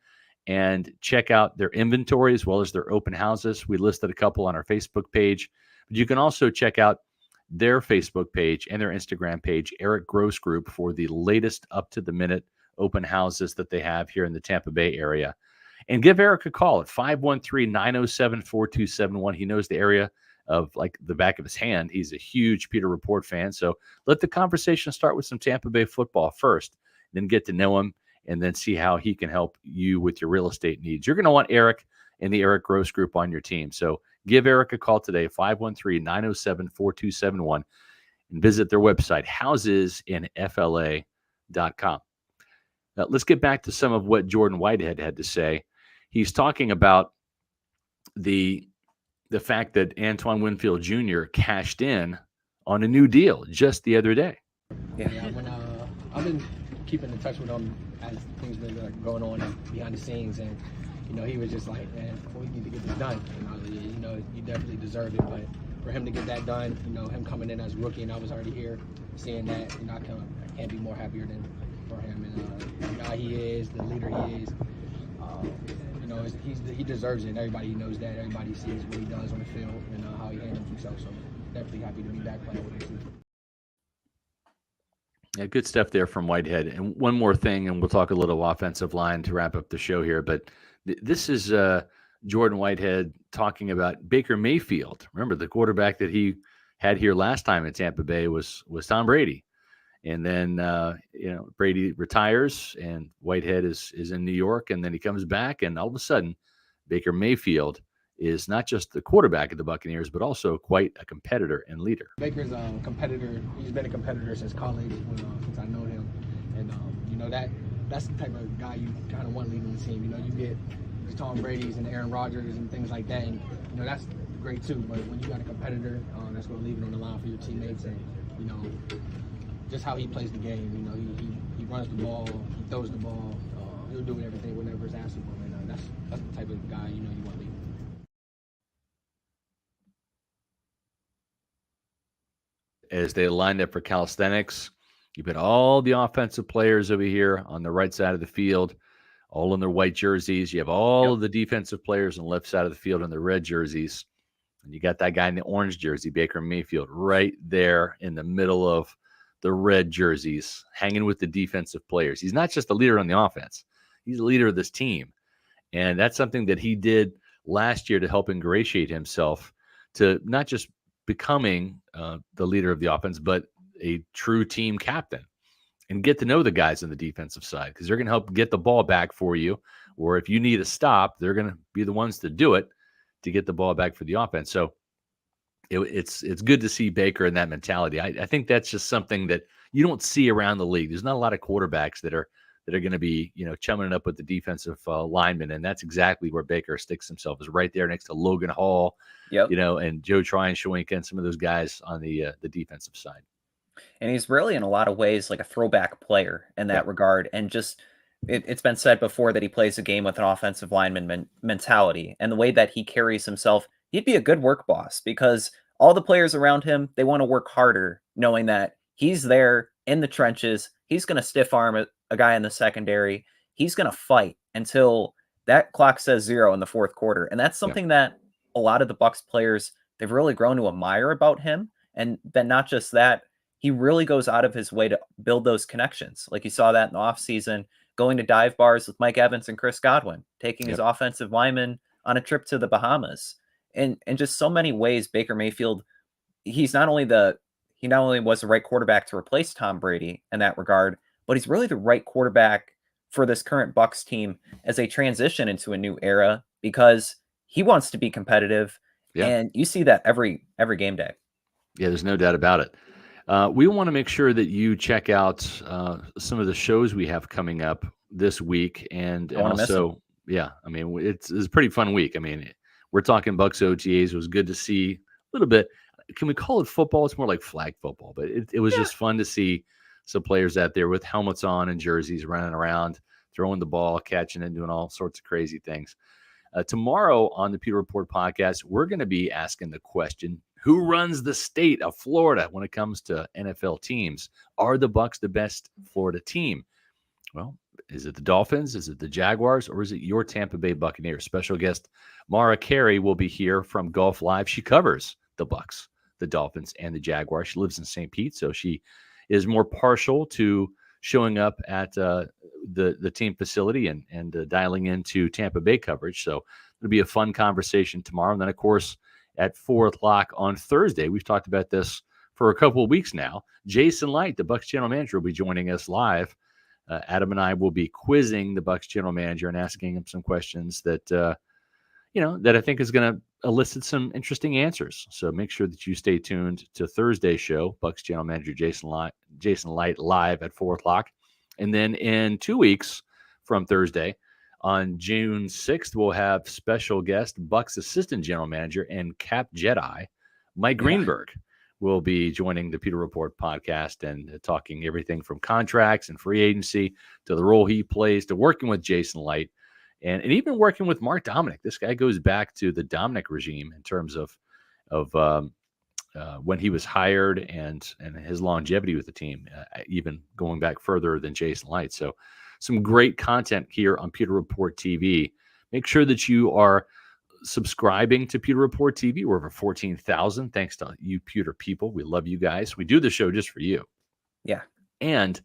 S1: And check out their inventory as well as their open houses. We listed a couple on our Facebook page. But you can also check out their Facebook page and their Instagram page, Eric Gross Group, for the latest up-to-the-minute open houses that they have here in the Tampa Bay area. And give Eric a call at 513-907-4271. He knows the area of like the back of his hand. He's a huge Pewter Report fan. So let the conversation start with some Tampa Bay football first, then get to know him, and then see how he can help you with your real estate needs. You're going to want Eric and the Eric Gross Group on your team. So give Eric a call today, 513-907-4271, and visit their website, housesinfla.com. Now, let's get back to some of what Jordan Whitehead had to say. He's talking about the fact that Antoine Winfield Jr. cashed in on a new deal just the other day.
S5: Yeah, when I've been keeping in touch with him as things been going on behind the scenes, and he was just like, man, we need to get this done. You definitely deserve it. But for him to get that done, him coming in as a rookie, and I was already here seeing that, I can't be more happier than for him. And the guy he is, the leader he is, he deserves it. And everybody knows that. Everybody sees what he does on the field and how he handles himself. So definitely happy to be back playing with him.
S1: Yeah, good stuff there from Whitehead. And one more thing, and we'll talk a little offensive line to wrap up the show here. But this is Jordan Whitehead talking about Baker Mayfield. Remember, the quarterback that he had here last time in Tampa Bay was Tom Brady. And then, Brady retires, and Whitehead is in New York, and then he comes back, and all of a sudden, Baker Mayfield is not just the quarterback of the Buccaneers, but also quite a competitor and leader.
S5: Baker's a competitor. He's been a competitor since college, since I know him. And, that's the type of guy you kind of want leading the team. You get the Tom Brady's and Aaron Rodgers and things like that, and, that's great too. But when you got a competitor that's going to leave it on the line for your teammates, and, just how he plays the game, he runs the ball, he throws the ball, he'll do everything whenever it's asked of him, and that's the type of guy you want to lead.
S1: As they lined up for calisthenics, you've got all the offensive players over here on the right side of the field, all in their white jerseys. You have all of the defensive players on the left side of the field in their red jerseys. And you got that guy in the orange jersey, Baker Mayfield, right there in the middle of the red jerseys, hanging with the defensive players. He's not just the leader on the offense. He's the leader of this team. And that's something that he did last year to help ingratiate himself to not just becoming the leader of the offense, but a true team captain, and get to know the guys on the defensive side, because they're going to help get the ball back for you. Or if you need a stop, they're going to be the ones to do it to get the ball back for the offense. So it's good to see Baker in that mentality. I think that's just something that you don't see around the league. There's not a lot of quarterbacks that are going to be, chumming it up with the defensive linemen. And that's exactly where Baker sticks himself, is right there next to Logan Hall, and Joe Tryon-Schwenk and some of those guys on the defensive side.
S2: And he's really, in a lot of ways, like a throwback player in that regard. And just, it's been said before that he plays a game with an offensive lineman mentality. And the way that he carries himself, he'd be a good work boss, because all the players around him, they want to work harder, knowing that he's there in the trenches. He's going to stiff arm a guy in the secondary. He's going to fight until that clock says 0 in the fourth quarter. And that's something that a lot of the Bucs players, they've really grown to admire about him. And then not just that, he really goes out of his way to build those connections. Like you saw that in the offseason, going to dive bars with Mike Evans and Chris Godwin, taking his offensive lineman on a trip to the Bahamas. And in just so many ways, Baker Mayfield, he not only was the right quarterback to replace Tom Brady in that regard, but he's really the right quarterback for this current Bucs team as they transition into a new era, because he wants to be competitive. And you see that every game day.
S1: Yeah, there's no doubt about it. We want to make sure that you check out some of the shows we have coming up this week. And also, it's a pretty fun week. I mean, we're talking Bucs OTAs. It was good to see a little bit. Can we call it football? It's more like flag football, but it was just fun to see some players out there with helmets on and jerseys running around, throwing the ball, catching it, doing all sorts of crazy things. Tomorrow on the Pewter Report podcast, we're going to be asking the question, who runs the state of Florida when it comes to NFL teams? Are the Bucs the best Florida team? Well, is it the Dolphins? Is it the Jaguars? Or is it your Tampa Bay Buccaneers? Special guest Mara Carey will be here from Gulf Live. She covers the Bucs, the Dolphins, and the Jaguars. She lives in St. Pete, so she is more partial to showing up at the team facility and dialing into Tampa Bay coverage. So it'll be a fun conversation tomorrow. And then, of course, at 4 o'clock on Thursday, we've talked about this for a couple of weeks now, Jason Light, the Bucs general manager, will be joining us live. Adam and I will be quizzing the Bucs general manager and asking him some questions that, that I think is going to elicit some interesting answers. So make sure that you stay tuned to Thursday's show, Bucs general manager Jason Light live at 4 o'clock. And then in 2 weeks from Thursday, on June 6th, we'll have special guest Bucs assistant general manager and Cap Jedi, Mike Greenberg, will be joining the Pewter Report podcast and talking everything from contracts and free agency to the role he plays to working with Jason Light and even working with Mark Dominic. This guy goes back to the Dominic regime in terms of when he was hired and his longevity with the team, even going back further than Jason Light. So some great content here on Pewter Report TV. Make sure that you are subscribing to Pewter Report TV. We're over 14,000. Thanks to you Pewter people. We love you guys. We do the show just for you.
S2: Yeah.
S1: And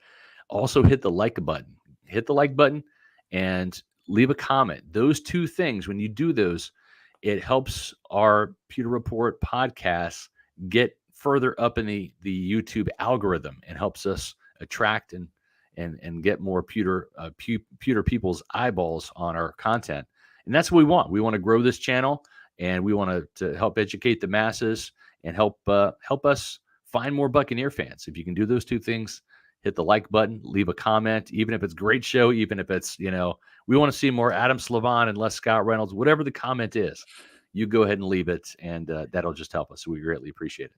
S1: also hit the like button. Hit the like button and leave a comment. Those two things, when you do those, it helps our Pewter Report podcast get further up in the YouTube algorithm and helps us attract and get more Pewter people's eyeballs on our content. And that's what we want. We want to grow this channel, and we want to help educate the masses and help us find more Buccaneer fans. If you can do those two things, hit the like button, leave a comment, even if it's great show, even if it's, we want to see more Adam Slivon and less Scott Reynolds, whatever the comment is, you go ahead and leave it, and that'll just help us. We greatly appreciate it.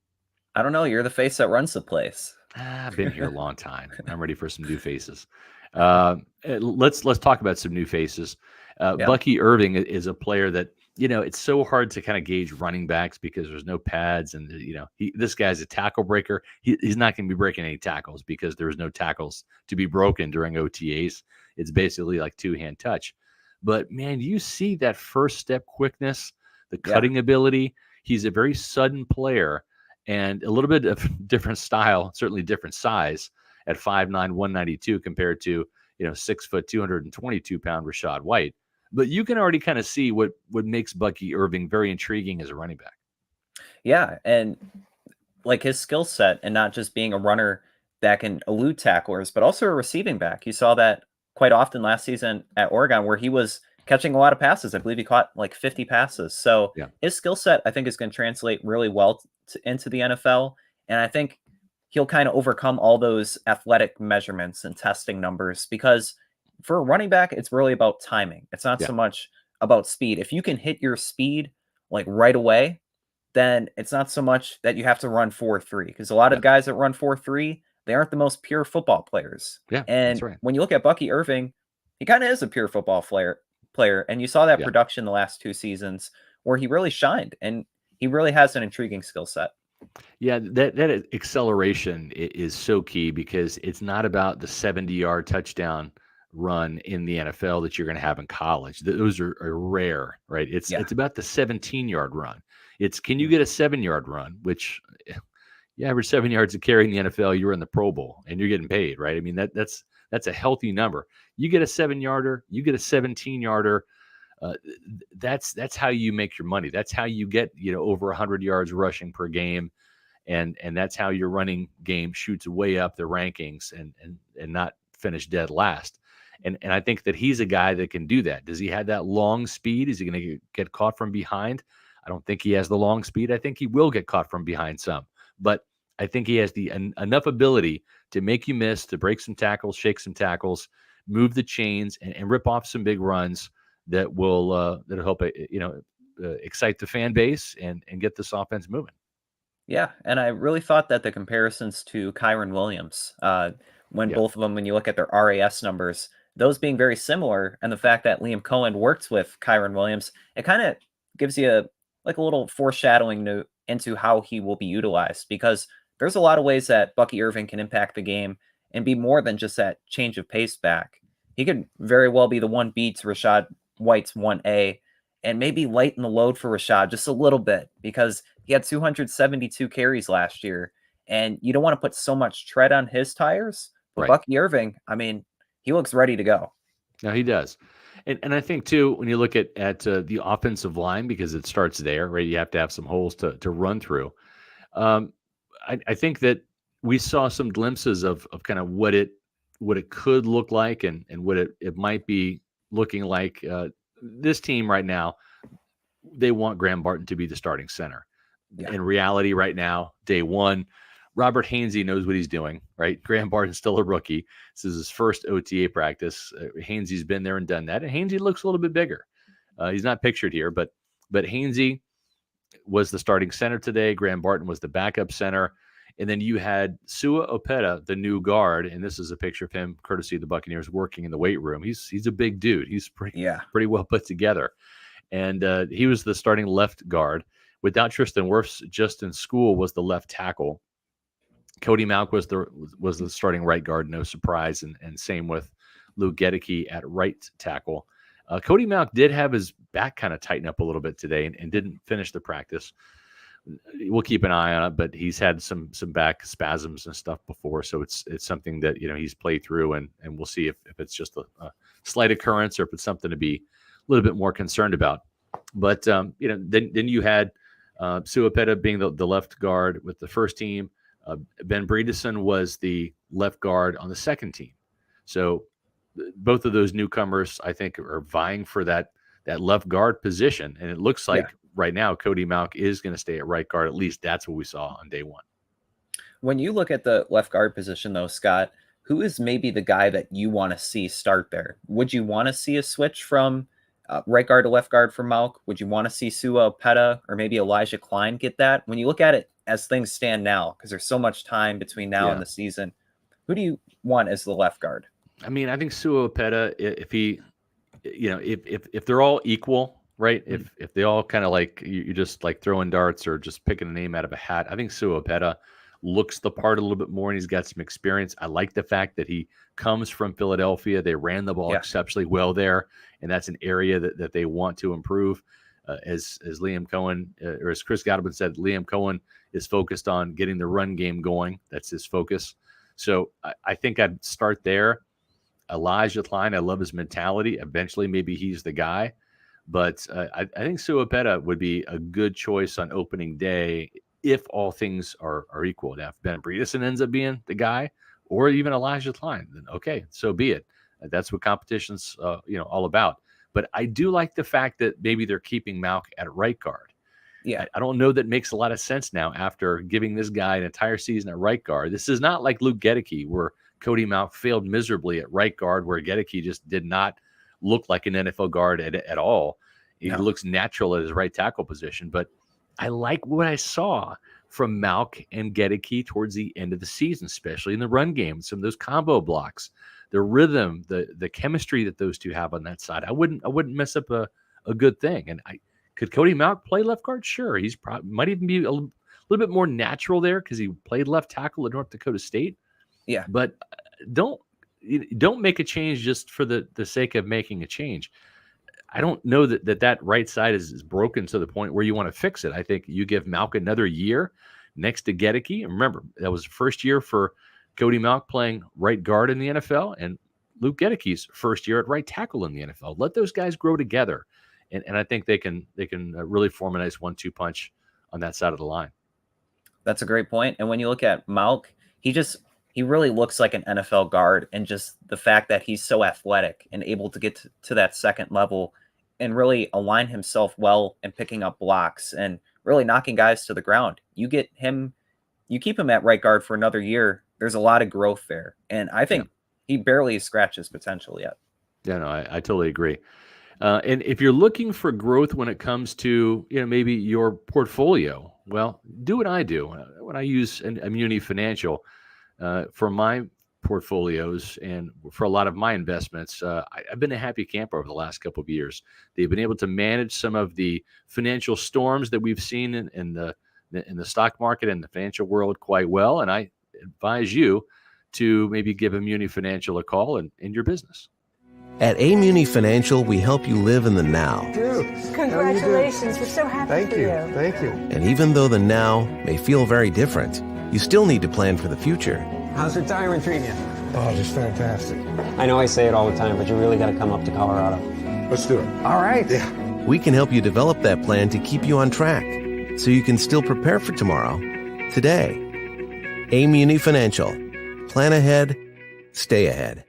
S2: I don't know. You're the face that runs the place.
S1: I've been here a long time. I'm ready for some new faces. Let's talk about some new faces. Bucky Irving is a player that, it's so hard to kind of gauge running backs because there's no pads, and this guy's a tackle breaker. He's not going to be breaking any tackles because there's no tackles to be broken during OTAs. It's basically like two-hand touch. But man, you see that first step quickness, the cutting ability. He's a very sudden player and a little bit of different style, certainly different size at 5'9", 192 compared to 6 foot, 222-pound Rachaad White. But you can already kind of see what makes Bucky Irving very intriguing as a running back.
S2: Yeah, and like his skill set, and not just being a runner that can elude tacklers, but also a receiving back. You saw that quite often last season at Oregon, where he was catching a lot of passes. I believe he caught like 50 passes. So his skill set, I think, is going to translate really well into the NFL. And I think he'll kind of overcome all those athletic measurements and testing numbers, because for a running back, it's really about timing. It's not so much about speed. If you can hit your speed like right away, then it's not so much that you have to run 4.3, because a lot of guys that run 4.3, they aren't the most pure football players.
S1: Yeah,
S2: and
S1: that's right.
S2: When you look at Bucky Irving, he kind of is a pure football player, and you saw that production the last 2 seasons where he really shined, and he really has an intriguing skill set.
S1: Yeah, that acceleration is so key, because it's not about the 70-yard touchdown run in the NFL that you're going to have in college. Those are rare, right? It's about the 17-yard run. It's, can you get a 7-yard run, which you average 7 yards of carry in the NFL, you're in the Pro Bowl and you're getting paid, right? I mean, that's a healthy number. You get a 7-yarder, you get a 17-yarder. That's how you make your money. That's how you get, over 100 yards rushing per game. And that's how your running game shoots way up the rankings and not finish dead last. And I think that he's a guy that can do that. Does he have that long speed? Is he going to get caught from behind? I don't think he has the long speed. I think he will get caught from behind some, but I think he has enough ability to make you miss, to break some tackles, shake some tackles, move the chains, and rip off some big runs that will that'll help excite the fan base and get this offense moving.
S2: Yeah, and I really thought that the comparisons to Kyren Williams, both of them, when you look at their RAS numbers, those being very similar, and the fact that Liam Coen works with Kyren Williams, it kind of gives you a little foreshadowing into how he will be utilized, because there's a lot of ways that Bucky Irving can impact the game and be more than just that change of pace back. He could very well be the 1B to Rachaad White's 1A, and maybe lighten the load for Rachaad just a little bit, because he had 272 carries last year, and you don't want to put so much tread on his tires. But Bucky Irving, I mean, he looks ready to go.
S1: No, he does. And I think, too, when you look at the offensive line, because it starts there, right? You have to have some holes to run through. I think that we saw some glimpses of kind of what it could look like and what it might be looking like. This team right now, they want Graham Barton to be the starting center. Yeah. In reality, right now, day one, Robert Hainsey knows what he's doing, right? Graham Barton's still a rookie. This is his first OTA practice. Hainsey's been there and done that. And Hainsey looks a little bit bigger. He's not pictured here, but Hainsey was the starting center today. Graham Barton was the backup center. And then you had Sua Opeta, the new guard, and this is a picture of him, courtesy of the Buccaneers, working in the weight room. He's a big dude. He's pretty well put together. And he was the starting left guard. Without Tristan Wirfs, Justin School was the left tackle. Cody Mauch was the starting right guard, no surprise, and same with Luke Gedeke at right tackle. Cody Mauch did have his back kind of tighten up a little bit today and didn't finish the practice. We'll keep an eye on it, but he's had some back spasms and stuff before, so it's something that he's played through, and we'll see if it's just a slight occurrence or if it's something to be a little bit more concerned about. But then you had Sua Opeta being the left guard with the first team. Ben Bredeson was the left guard on the second team. So both of those newcomers, I think, are vying for that left guard position. And it looks like right now Cody Mauch is going to stay at right guard. At least that's what we saw on day one.
S2: When you look at the left guard position, though, Scott, who is maybe the guy that you want to see start there? Would you want to see a switch from right guard to left guard for Mauch? Would you want to see Sua Opeta or maybe Elijah Klein get that? When you look at it as things stand now, because there's so much time between now and the season, who do you want as the left guard?
S1: I mean, I think Sua Opeta, if he, if they're all equal, right? If they all kind of like you're just like throwing darts or just picking a name out of a hat, I think Sua Opeta looks the part a little bit more, and he's got some experience. I like the fact that he comes from Philadelphia. They ran the ball exceptionally well there, and that's an area that they want to improve. As Liam Coen, or as Chris Godwin said, Liam Coen is focused on getting the run game going. That's his focus. So I think I'd start there. Elijah Klein, I love his mentality. Eventually, maybe he's the guy. But I think Sua Opeta would be a good choice on opening day if all things are equal. Now, if Ben Bredeson ends up being the guy, or even Elijah Klein, then okay, so be it. That's what competition's all about. But I do like the fact that maybe they're keeping Mauch at right guard. Yeah, I don't know that makes a lot of sense now after giving this guy an entire season at right guard. This is not like Luke Gedeke, where Cody Mauch failed miserably at right guard, where Gedeke just did not look like an NFL guard at all. He looks natural at his right tackle position. But I like what I saw from Mauch and Gedeke towards the end of the season, especially in the run game, some of those combo blocks, the rhythm, the chemistry that those two have on that side. I wouldn't mess up a good thing. And could Cody Mauch play left guard? Sure. He's might even be a little bit more natural there because he played left tackle at North Dakota State. Yeah. But don't make a change just for the sake of making a change. I don't know that right side is broken to the point where you want to fix it. I think you give Mauch another year next to Gedeke. And remember, that was the first year for Cody Mauch playing right guard in the NFL, and Luke Gedeke's first year at right tackle in the NFL. Let those guys grow together, and I think they can really form a nice 1-2 punch on that side of the line.
S2: That's a great point. And when you look at Mauch, he really looks like an NFL guard, and just the fact that he's so athletic and able to get to that second level and really align himself well and picking up blocks and really knocking guys to the ground. You keep him at right guard for another year. There's a lot of growth there. And I think he barely scratches potential yet. Yeah,
S1: no, I totally agree. And if you're looking for growth when it comes to, maybe your portfolio, well, do what I do. When I use an Amuni Financial for my portfolios and for a lot of my investments, I've been a happy camper over the last couple of years. They've been able to manage some of the financial storms that we've seen in the stock market and the financial world quite well. And I advise you to maybe give Amuni Financial a call in your business.
S6: At Amuni Financial, we help you live in the now.
S7: Dude, congratulations. We're so happy for you.
S6: Thank you. And even though the now may feel very different, you still need to plan for the future.
S8: How's retirement treating you?
S9: Oh, just fantastic.
S8: I know I say it all the time, but you really got to come up to Colorado.
S9: Let's do it.
S8: All right.
S9: Yeah.
S6: We can help you develop that plan to keep you on track, so you can still prepare for tomorrow, today. Amuni Financial. Plan ahead, stay ahead.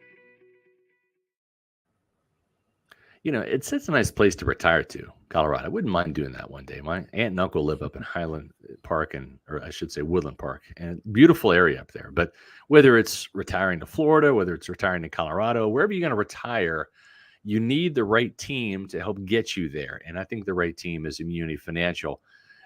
S1: It's a nice place to retire to, Colorado. I wouldn't mind doing that one day. My aunt and uncle live up in Highland Park, or I should say Woodland Park, and beautiful area up there. But whether it's retiring to Florida, whether it's retiring to Colorado, wherever you're going to retire, you need the right team to help get you there. And I think the right team is Amuni Financial.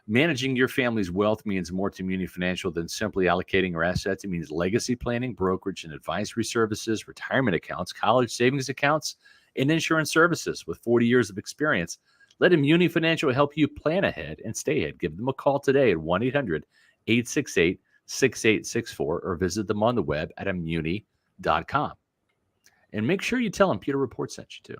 S1: Managing your family's wealth means more to Amuni Financial than simply allocating your assets. It means legacy planning, brokerage and advisory services, retirement accounts, college savings accounts, and insurance services. With 40 years of experience, let Amuni Financial help you plan ahead and stay ahead. Give them a call today at 1-800-868-6864 or visit them on the web at amuni.com. And make sure you tell them Pewter Report sent you too.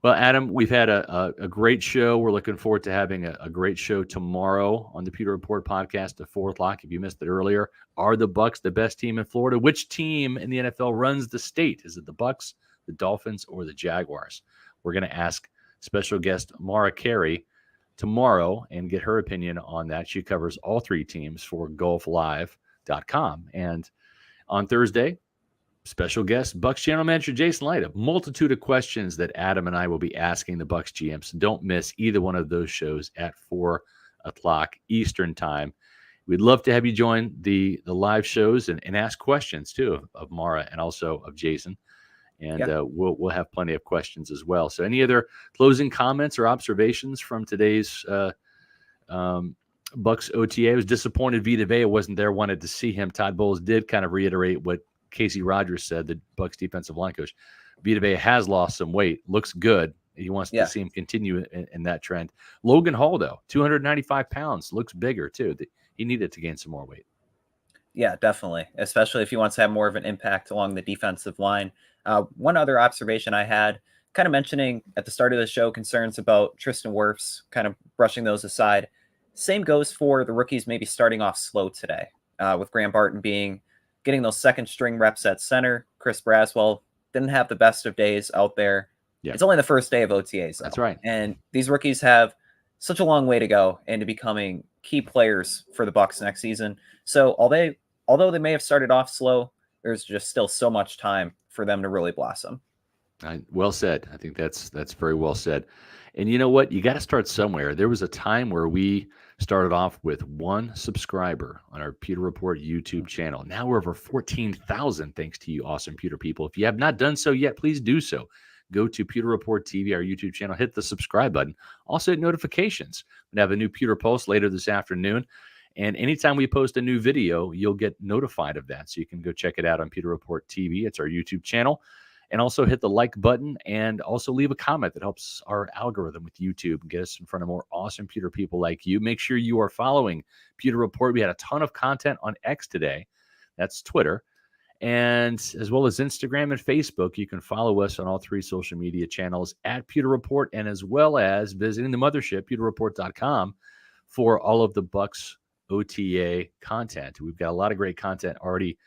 S1: Well, Adam, we've had a great show. We're looking forward to having a great show tomorrow on the Pewter Report podcast at 4 o'clock. If you missed it earlier, are the Bucs the best team in Florida? Which team in the NFL runs the state? Is it the Bucs, the Dolphins, or the Jaguars? We're going to ask special guest Mara Carey tomorrow and get her opinion on that. She covers all three teams for golflive.com. And on Thursday, special guest, Bucs General Manager Jason Light. A multitude of questions that Adam and I will be asking the Bucs GM. So don't miss either one of those shows at 4 o'clock Eastern time. We'd love to have you join the live shows and ask questions too of Mara and also of Jason. And we'll have plenty of questions as well. So any other closing comments or observations from today's Bucs OTA? I was disappointed Vita Vea wasn't there. Wanted to see him. Todd Bowles did kind of reiterate what Casey Rogers said, the Bucs defensive line coach. Vita Vea has lost some weight. Looks good. He wants to see him continue in that trend. Logan Hall, though, 295 pounds. Looks bigger, too. He needed to gain some more weight.
S2: Yeah, definitely, especially if he wants to have more of an impact along the defensive line. One other observation I had, kind of mentioning at the start of the show, concerns about Tristan Wirfs, kind of brushing those aside. Same goes for the rookies maybe starting off slow today, with Graham Barton getting those second string reps at center. Chris Braswell didn't have the best of days out there. Yeah. It's only the first day of OTAs, though.
S1: That's right.
S2: And these rookies have such a long way to go into becoming key players for the Bucs next season. So although they may have started off slow, there's just still so much time for them to really blossom.
S1: Well said. I think that's very well said. And you know what? You got to start somewhere. There was a time where we started off with one subscriber on our Pewter Report YouTube channel. Now we're over 14,000 thanks to you awesome Pewter people. If you have not done so yet, please do so. Go to Pewter Report TV, our YouTube channel, hit the subscribe button. Also hit notifications. We have a new Pewter Post later this afternoon. And anytime we post a new video, you'll get notified of that. So you can go check it out on Pewter Report TV. It's our YouTube channel. And also hit the like button and also leave a comment that helps our algorithm with YouTube and get us in front of more awesome Pewter people like you. Make sure you are following Pewter Report. We had a ton of content on X today. That's Twitter. And as well as Instagram and Facebook, you can follow us on all three social media channels at Pewter Report, and as well as visiting the mothership, pewterreport.com, for all of the Bucs OTA content. We've got a lot of great content already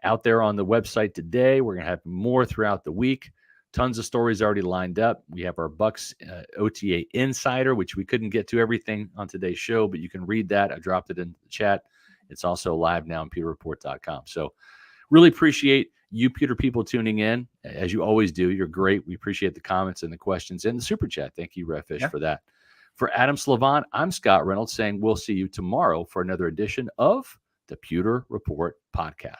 S1: out there on the website today. We're going to have more throughout the week. Tons of stories already lined up. We have our Bucs OTA Insider, which we couldn't get to everything on today's show, but you can read that. I dropped it in the chat. It's also live now on pewterreport.com. So really appreciate you Pewter people tuning in, as you always do. You're great. We appreciate the comments and the questions and the super chat. Thank you, Redfish, for that. For Adam Slivon, I'm Scott Reynolds saying we'll see you tomorrow for another edition of the Pewter Report Podcast.